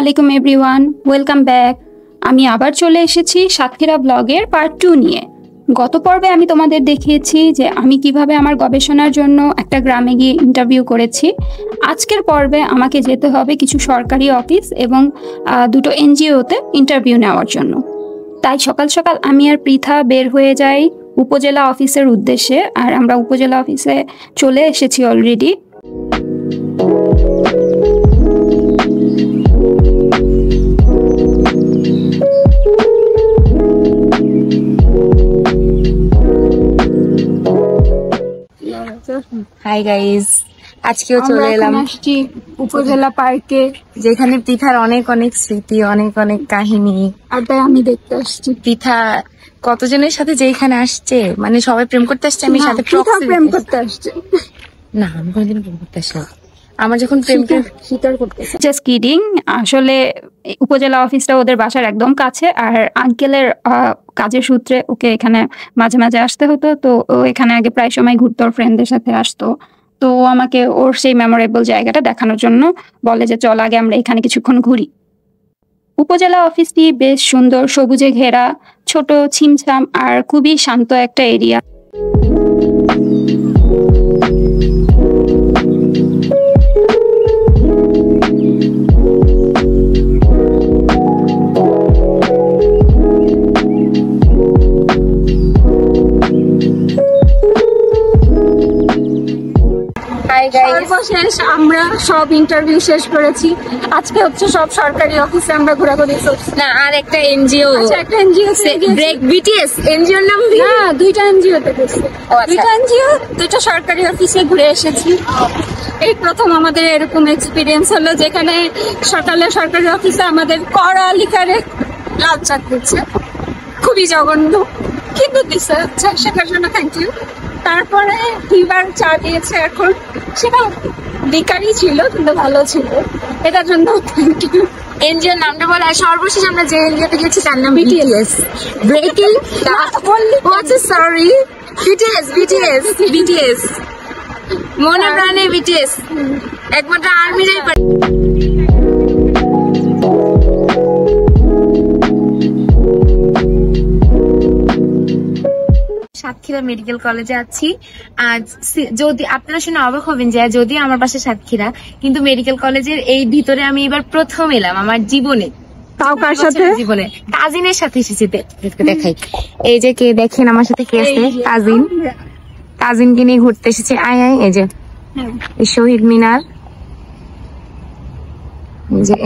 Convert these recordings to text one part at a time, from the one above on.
আলাইকুম everyone, welcome back. আমি আবার চলে এসেছি সাতক্ষীরা ব্লগের পার্ট 2 নিয়ে। গত পর্বে আমি তোমাদের দেখিয়েছি যে আমি কিভাবে আমার গবেষণার জন্য একটা গ্রামে গিয়ে ইন্টারভিউ করেছি। আজকের পর্বে আমাকে যেতে হবে কিছু সরকারি অফিস এবং দুটো এনজিওতে ইন্টারভিউ নেওয়ার জন্য। তাই সকাল সকাল আমি আর পৃথা বের হয়ে যাই উপজেলা অফিসের উদ্দেশ্যে। আর আমরা উপজেলা অফিসে চলে এসেছি অলরেডি। হাই গাইজ, আজকেও চলে এলাম উপজেলা পার্কে, যেখানে পৃথার অনেক অনেক স্মৃতি, অনেক অনেক কাহিনী। আর তাই আমি দেখতে আসছি পৃথা কতজনের সাথে যেখানে আসছে, মানে সবাই প্রেম করতে আসছে। আমি সাথে প্রেম করতে আসছে না, আমি কোনোদিন প্রেম করতে আসছি। আমার যখন প্রেম স্বীকার করতেছে। Just kidding. আসলে উপজেলা অফিসটা ওদের বাসার একদম কাছে, আর আঙ্কেলের কাজের সূত্রে ওকে এখানে মাঝে মাঝে আসতে হতো। তো ও এখানে আগে প্রায় সময় ঘুরতো, ওর ফ্রেন্ডদের সাথে আসতো। তো ও আমাকে ওর সেই মেমোরেবল জায়গাটা দেখানোর জন্য বলে যে চল আগে আমরা এখানে কিছুক্ষণ ঘুরি। উপজেলা অফিসটি বেশ সুন্দর, সবুজে ঘেরা, ছোট, ছিমছাম আর খুবই শান্ত একটা এরিয়া। সর্বশেষ আমরা সব ইন্টারভিউ শেষ করেছি। আজকে হচ্ছে সব সরকারি অফিসে আমরা ঘোরাঘুরি করছি। না, আর একটা এনজিও, একটা এনজিও বিটিএস এনজিওর নাম না, দুইটা এনজিওতে গেছি। দুইটা এনজিও, দুইটা সরকারি অফিসে ঘুরে এসেছি। এই প্রথম আমাদের এরকম এক্সপিরিয়েন্স হলো, যেখানে সকালে সরকারি অফিসে আমাদের কড়া লিখারে লাল চা দিচ্ছে। খুবই জঘন্য, কিন্তু দিচ্ছে, আচ্ছা সেটার জন্য থ্যাংক ইউ। তারপরে দুইবার চা দিয়েছে, এখন সেটা বেকারই ছিল কিন্তু ভালো ছিল, এটার জন্য থ্যাংক ইউ। এনজিওর নামটা বলে। আর সর্বশেষ আমরা যে এনজিওতে গেছি তার নাম BTS. Breaking sorry, BTS BTS BTS মনে প্রাণে বিটিএস, একমাত্র আর্মিরাই পারে। সাতক্ষীরা মেডিকেল কলেজে আছি আজ। যদি আপনারা শুনে অবাক হবেন যে যদি আমার বাসা সাতক্ষীরা, কিন্তু মেডিকেল কলেজের এই ভিতরে আমি এবার প্রথম এলাম আমার জীবনে। তাও কার সাথে? জীবনে কাজিনের সাথে এসেছি। দেখাই, এই যে কে দেখেন আমার সাথে কে আছে, কাজিনকে নিয়ে ঘুরতে এসেছি। আয় আয়, এই যে শহীদ মিনার, এই যে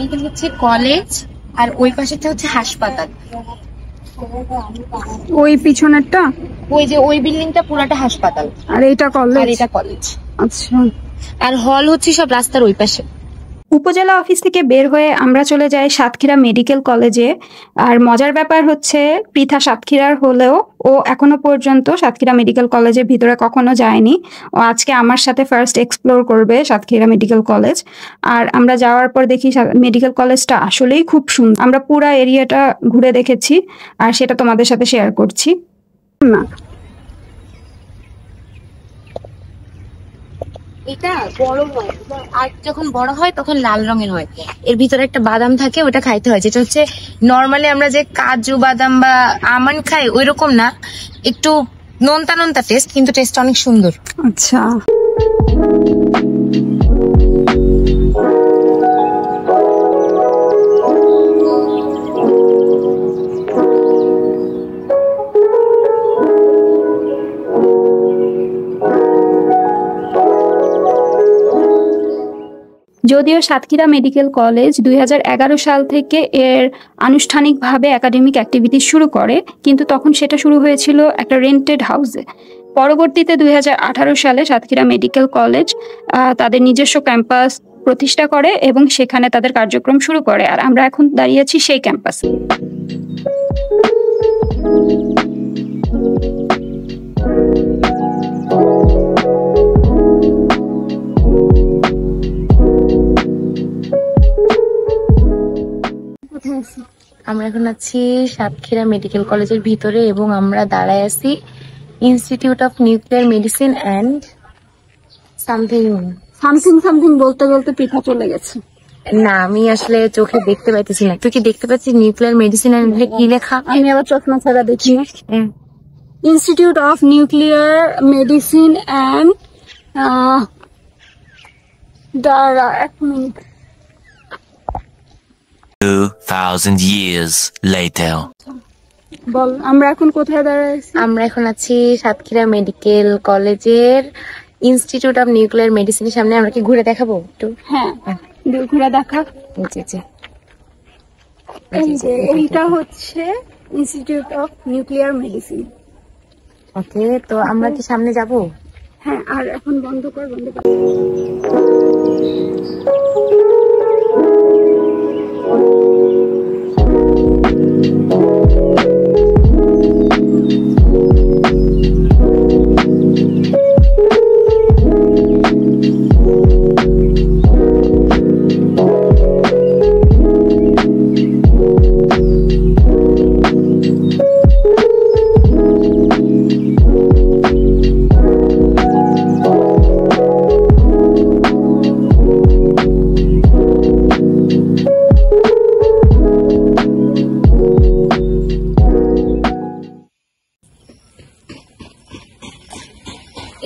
এইটা হচ্ছে কলেজ, আর ওই পাশেটা হচ্ছে হাসপাতাল। ওই পিছনেরটা, ওই যে ওই বিল্ডিংটা পুরাটা হাসপাতাল, আর এটা কলেজ। আর এটা কলেজ। আচ্ছা, আর হল হচ্ছে সব রাস্তার ওই পাশে। উপজেলা অফিস থেকে বের হয়ে আমরা চলে যাই সাতক্ষীরা মেডিকেল কলেজে। আর মজার ব্যাপার হচ্ছে, পৃথা সাতক্ষীরার হলেও ও এখনো পর্যন্ত সাতক্ষীরা মেডিকেল কলেজের ভিতরে কখনো যায়নি। ও আজকে আমার সাথে ফার্স্ট এক্সপ্লোর করবে সাতক্ষীরা মেডিকেল কলেজ। আর আমরা যাওয়ার পর দেখি মেডিকেল কলেজটা আসলেই খুব সুন্দর। আমরা পুরা এরিয়াটা ঘুরে দেখেছি, আর সেটা তোমাদের সাথে শেয়ার করছি। না, এটা বড় হয়, আর যখন বড় হয় তখন লাল রঙের হয়। এর ভিতরে একটা বাদাম থাকে, ওটা খাইতে হয়, যেটা হচ্ছে নর্মালি আমরা যে কাজু বাদাম বা আমন্ড খাই ওই রকম না, একটু নোনতা নোনতা টেস্ট, কিন্তু টেস্ট অনেক সুন্দর। আচ্ছা, যদিও সাতক্ষীরা মেডিকেল কলেজ 2011 সাল থেকে এর আনুষ্ঠানিকভাবে একাডেমিক অ্যাক্টিভিটি শুরু করে, কিন্তু তখন সেটা শুরু হয়েছিল একটা রেন্টেড হাউসে। পরবর্তীতে 2018 সালে সাতক্ষীরা মেডিকেল কলেজ তাদের নিজস্ব ক্যাম্পাস প্রতিষ্ঠা করে এবং সেখানে তাদের কার্যক্রম শুরু করে। আর আমরা এখন দাঁড়িয়ে আছি সেই ক্যাম্পাসে। আমরা এখন আছি সাতক্ষীরা মেডিকেল কলেজের ভিতরে এবং আমরা দাঁড়ায় আছি institute of nuclear medicine and something. Something বলতে বলতে পৃথা চলে গেছে। না, আমি আসলে চোখে দেখতে পাইতেছি না। তুই কি দেখতে পাচ্ছিস নিউক্লিয়ার মেডিসিন অ্যান্ড কি লেখা? আমি আবার চশমা ছাড়া দেখি। Institute of nuclear medicine and এক মিনিট, 2000 years later. বল আমরা এখন কোথায় দাঁড়াইছি? আমরা এখন আছি সাতক্ষীরা মেডিকেল কলেজের ইনস্টিটিউট অফ নিউক্লিয়ার মেডিসিনের সামনে। আমরা কি ঘুরে দেখাবো একটু? হ্যাঁ, ঘুরে দেখা। এইটা হচ্ছে ইনস্টিটিউট অফ নিউক্লিয়ার মেডিসিন। ওকে, তো আমরা কি সামনে যাব? হ্যাঁ, আর এখন বন্ধ কর।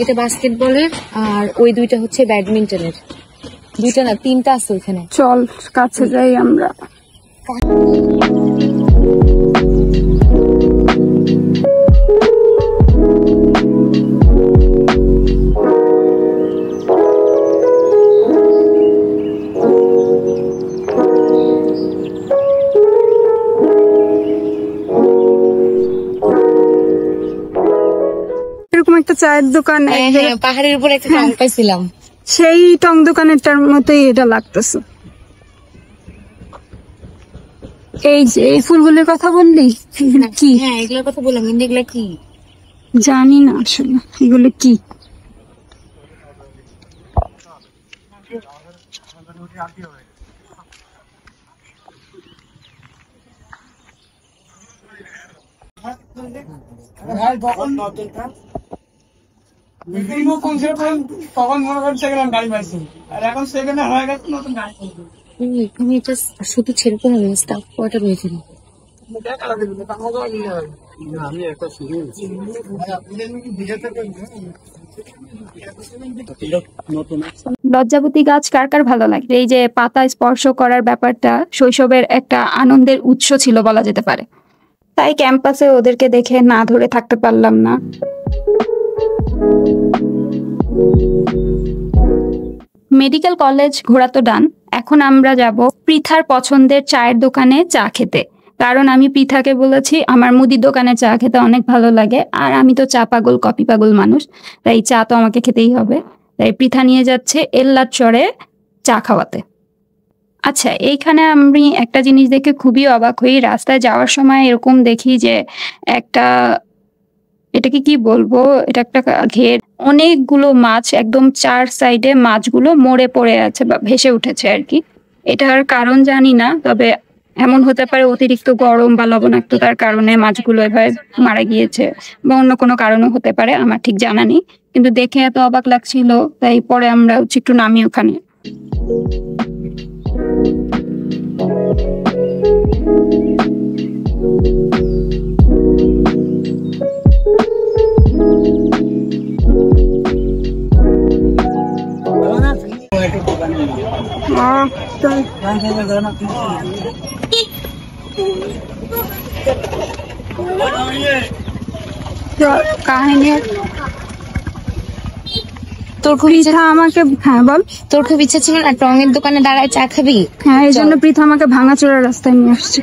এটা বাস্কেটবলের আর ওই দুইটা হচ্ছে ব্যাডমিন্টনের। দুইটা না, তিনটা আছে ওখানে। চল কাছে যাই আমরা। এরকম একটা চায়ের দোকান, পাহাড়ের উপর একটা টং পাইছিলাম, সেই টং দোকানেরটার মতোই এটা লাগতেছে। এই যে এই ফুলগুলোর কথা বললি, কি? হ্যাঁ, এগুলোর কথা বললাম, কিন্তু এগুলো কি জানি না আসলে এগুলো কি। তখন মনে করেন সেকেন্ড গাড়ি পাইছি, আর এখন সেকেন্ড হয়ে গেছে নতুন গাড়ি। এখানে এটা শুধু ছেড়ে কোনো স্টাফ কোয়ার্টার রয়েছে না। লজ্জাবতী গাছ কার কার ভালো লাগে? এই যে পাতা স্পর্শ করার ব্যাপারটা শৈশবের একটা আনন্দের উৎস ছিল বলা যেতে পারে। তাই ক্যাম্পাসে ওদেরকে দেখে না ধরে থাকতে পারলাম না। মেডিকেল কলেজ ঘোরা তো ডান, এখন আমরা যাব পৃথার পছন্দের চায়ের দোকানে চা খেতে। কারণ আমি পৃথাকে বলেছি আমার মুদির দোকানে চা খেতে অনেক ভালো লাগে, আর আমি তো চা পাগল, কফি পাগল মানুষ, তাই চা তো আমাকে খেতেই হবে। তাই পৃথা নিয়ে যাচ্ছে এল্লার চরে চা খাওয়াতে। আচ্ছা, এইখানে আমি একটা জিনিস দেখে খুবই অবাক হই। রাস্তায় যাওয়ার সময় এরকম দেখি যে একটা, এটাকে কি বলবো, এটা একটা ঘের, অনেকগুলো মাছ একদম চার সাইডে মাছগুলো মরে পড়ে আছে বা ভেসে উঠেছে আর কি। এটার কারণ জানি না, তবে এমন হতে পারে অতিরিক্ত গরম বা লবণাক্ততার কারণে মাছগুলো এভাবে মারা গিয়েছে, বা অন্য কোনো কারণও হতে পারে, আমার ঠিক জানা নেই। কিন্তু দেখে এত অবাক লাগছিল, তাই পরে আমরা একটু নামি ওখানে। কাহিনী তোর খুব ইচ্ছা আমাকে, হ্যাঁ বল। তোর খুব ইচ্ছা ছিল না টঙের দোকানে দাঁড়ায় চা খাবি? হ্যাঁ, এই জন্য পৃথা আমাকে ভাঙাচোরা রাস্তায় নিয়ে আসছে।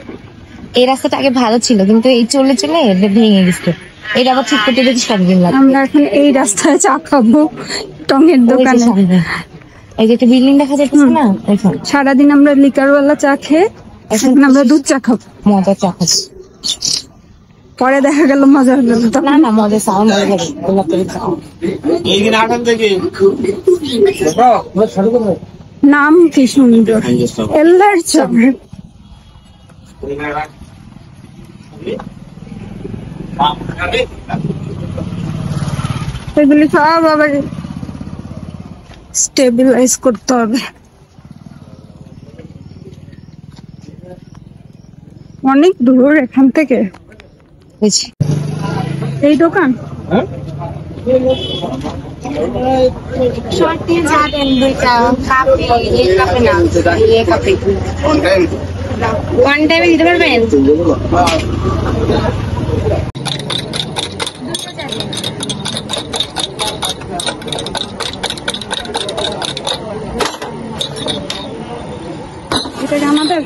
এই রাস্তাটা আগে ভালো ছিল, কিন্তু এই চলে চলে ভেঙে গেছে। এটা আবার ঠিক করতে দেখি সবদিন লাগে। আমরা এখন এই রাস্তায় চা খাবো টঙের দোকানে। এই যে একটা বিল্ডিং দেখা যাচ্ছে না, এখন সারাদিন আমরা লিকারওয়ালা চা খেয়ে এখন আমরা দুধ চা খাবো। মজা চা খাচ্ছি, পরে দেখা গেল মজা হলো না। না, মজা চাও মজা যাবে। নাম কি সুন্দর, এল্লার চা। এগুলি সব আবার স্টেবিলাইজ করতে হবে। অনেক দূর এখান থেকে এই দোকান। শর্ট দিয়ে চা দেন দুইটা, কাপে কাপে না কাপে ওয়ান টাইমে দিতে পারবেন? এটা কি আমাদের?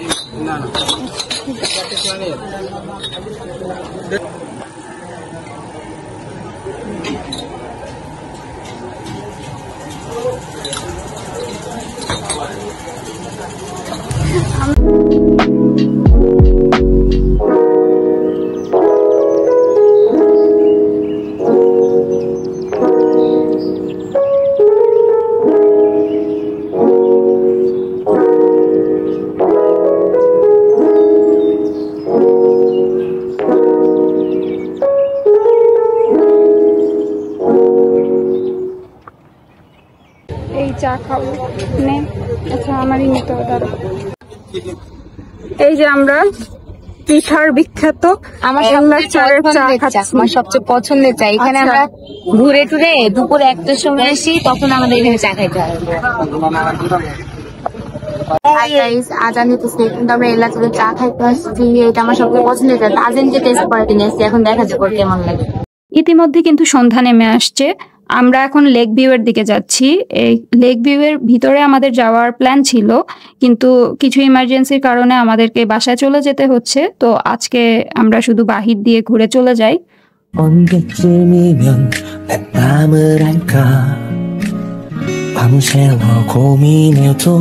এই চা খাবো নে। আচ্ছা আমারই নিতে হবে দাঁড়া। এই যে আমরা পিঠার বিখ্যাত আমার চায়ের চা খাচ্ছি। আমার সবচেয়ে পছন্দের চা। এখানে আমরা ঘুরে টুরে দুপুর 1টার সময় আসি, তখন আমাদের এখানে চা খাইতে হয়। আজান হইতেছে কিন্তু আমরা এলাকাতে চা খাইতে আসছি। এটা আমার সবচেয়ে পছন্দের চা। আজান যে টেস্ট করে কিনে আসছি, এখন দেখা যাবে কেমন লাগে। ইতিমধ্যে কিন্তু সন্ধ্যা নেমে আসছে। আমরা এখন লেক ভিউ এর দিকে যাচ্ছি। এই লেক ভিউ এর ভিতরে আমাদের যাওয়ার প্ল্যান ছিল, কিন্তু কিছু ইমার্জেন্সির কারণে আমাদেরকে বাসায় চলে যেতে হচ্ছে। তো আজকে আমরা শুধু বাহির দিয়ে ঘুরে চলে যাই। 언제쯤이면 내 맘을 알까 밤새워 고민해도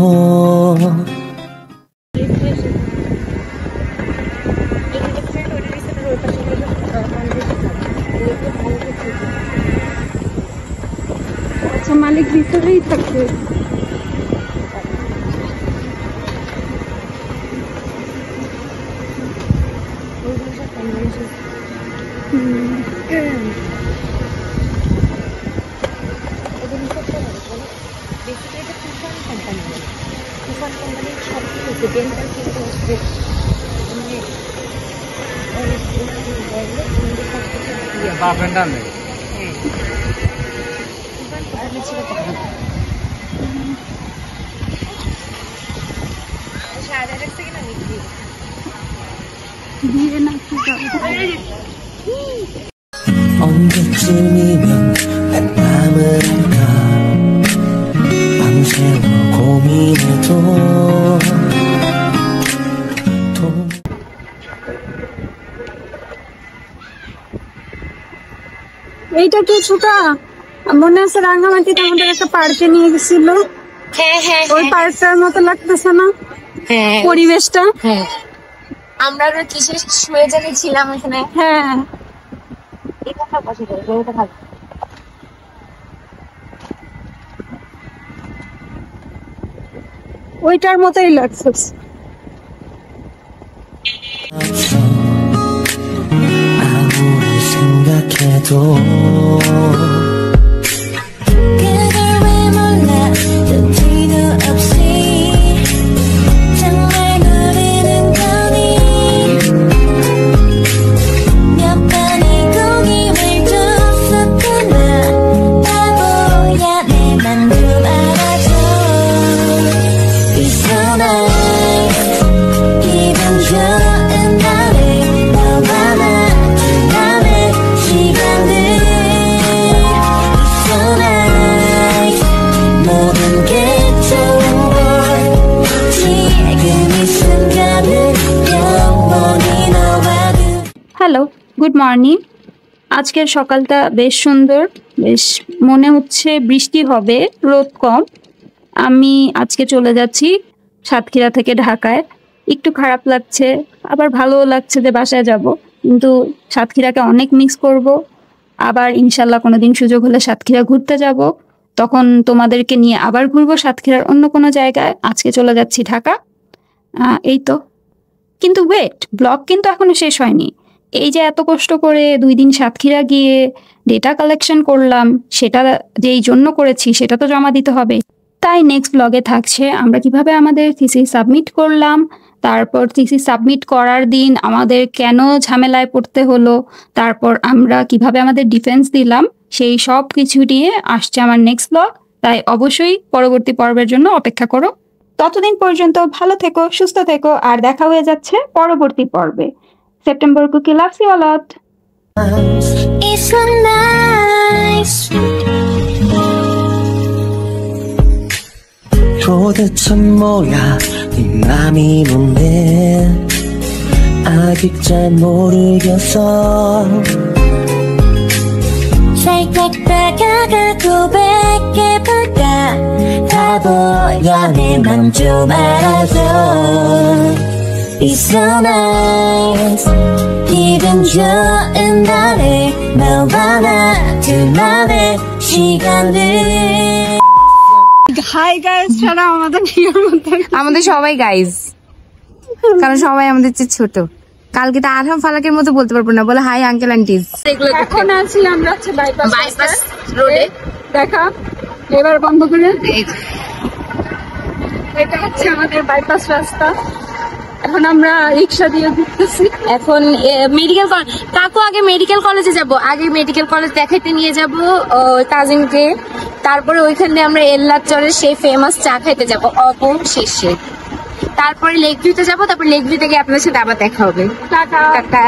আচ্ছা মালিক ভিতরেই থাকবে। 언제쯤이면 내 맘을 알까 밤새워 고민해도 এইটা কি ছোটা? মনে আছে রাঙ্গামাটিতে আমাদের একটা পার্কে নিয়ে গেছিল? হ্যাঁ হ্যাঁ ওই পার্কটার মতো লাগতেছে না হ্যাঁ পরিবেশটা? হ্যাঁ, আমরা কিসের শুয়ে জানিয়েছিলাম এখানে। হ্যাঁ এটা বসে যাবে, এটা থাকবে। ওইটার মতোই লাগছে। 아무리 생각해도 그걸 왜 몰라 눈치도 없이 정말 모르는 거니 몇 번의 고기를 줬었구나 바보야 내 맘 좀 알아줘 It's so nice 기분 좋은 날에 너와 나 지나는 시간들 It's so nice 모든 게 좋은 걸 지금 이 순간은 영원히 너와 hello, good morning. আজকের সকালটা বেশ সুন্দর, বেশ মনে হচ্ছে বৃষ্টি হবে, রোদ কম। আমি আজকে চলে যাচ্ছি সাতক্ষীরা থেকে ঢাকায়। একটু খারাপ লাগছে, আবার ভালোও লাগছে যে বাসায় যাব, কিন্তু সাতক্ষীরাকে অনেক মিস করব। আবার ইনশাল্লাহ কোনোদিন সুযোগ হলে সাতক্ষীরা ঘুরতে যাব, তখন তোমাদেরকে নিয়ে আবার ঘুরবো সাতক্ষীরার অন্য কোনো জায়গায়। আজকে চলে যাচ্ছি ঢাকা। এই তো। কিন্তু ওয়েট, ব্লগ কিন্তু এখনো শেষ হয়নি। এই যে এত কষ্ট করে 2 দিন সাতক্ষীরা গিয়ে ডেটা কালেকশন করলাম, সেটা যেই জন্য করেছি সেটা তো জমা দিতে হবে। তাই নেক্সট ব্লগে থাকছে আমরা কিভাবে আমাদের থিসিস সাবমিট করলাম, তারপর থিসিস সাবমিট করার দিন আমাদের কেন ঝামেলায় পড়তে হলো, তারপর আমরা কিভাবে আমাদের ডিফেন্স দিলাম, সেই সব কিছু নিয়ে আসছে আমার নেক্সট ব্লগ। তাই অবশ্যই পরবর্তী পর্বের জন্য অপেক্ষা করো। ততদিন পর্যন্ত ভালো থেকো, সুস্থ থেকো, আর দেখা হয়ে যাচ্ছে পরবর্তী পর্বে। September Cookie loves you a lot. It's so nice. 도대체 뭐야 네 맘이 뭔데 아직 잘 모르겠어 살짝 다가가 고백해볼까 바보야 내 맘 좀 알아줘 It's so nice 기분 좋은 날에 너와 나 둘만의 시간들 hi guys ছাড়া আমাদের ভিডিওর মধ্যে আমাদের সবাই গাইজ, কারণ সবাই আমাদের চেয়ে ছোট। কালকে তো আরহাম ফালাকের মতো বলতে পারবো না, বলে হাই আঙ্কেল আন্টিজ। এখন আছি আমরা হচ্ছে বাইপাস রোডে। দেখা এবার বন্ধ করে, এটা হচ্ছে আমাদের বাইপাস রাস্তা। এখন আমরা রিক্সা দিয়ে ঘুরতেছি। এখন মেডিকেল কলেজ, কাকু আগে মেডিকেল কলেজে যাব, আগে মেডিকেল কলেজ দেখাইতে নিয়ে যাব কাজিনকে, তারপরে ওইখানে আমরা এল্লাচরের সেই ফেমাস চা খাইতে যাব অবশেষে, তারপরে লেক ভিউতে যাবো, তারপর লেক ভিউ থেকে আপনার সাথে আবার দেখা হবে। টাটা। টাটা।